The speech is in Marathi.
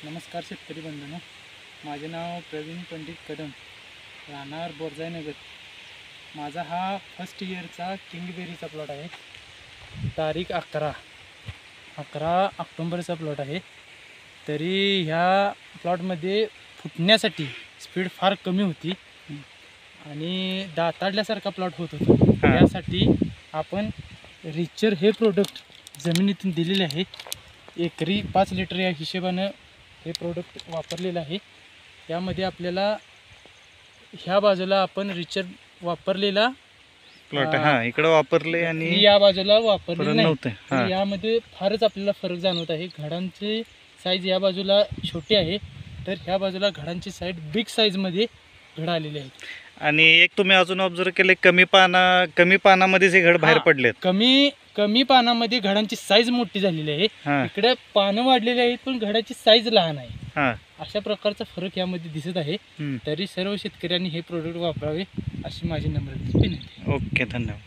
नमस्कार शेतकरी बंधूंनो, माझे नाव प्रवीण पंडित कदम, राहणार बोरजाईनगर. माझा हा फर्स्ट इयरचा किंगबेरीचा प्लॉट आहे. तारीख 11 ऑक्टोंबरचा प्लॉट आहे. तरी ह्या प्लॉटमध्ये फुटण्यासाठी स्पीड फार कमी होती आणि दाताडल्यासारखा प्लॉट होत होता. यासाठी आपण रिचर हे प्रोडक्ट जमिनीतून दिलेले आहे. एकरी 5 लिटर या हिशोबानं हे प्रोडक्ट वापरलेलं आहे. यामध्ये आपल्याला ह्या बाजूला आपण रिचर वापरलेला प्लॉट इकडे वापरले आणि या बाजूला वापरले नव्हते. नाही. यामध्ये फारच आपल्याला फरक जाणवत आहे. घडांची साईज या बाजूला छोटी आहे, तर ह्या बाजूला घडांची साईज बिग साईजमध्ये घड आलेले आहेत. आणि एक तुम्ही अजून ऑब्झर्व केले, कमी पानामध्ये हे घड बाहेर पडलेत. कमी पानामध्ये घडांची साईज मोठी झालेली आहे. इकडे पानं वाढलेली आहेत पण घडाची साईज लहान आहे. अशा प्रकारचा फरक यामध्ये दिसत आहे. तरी सर्व शेतकऱ्यांनी हे प्रोडक्ट वापरावे अशी माझी नम्र विनंती. ओके, धन्यवाद.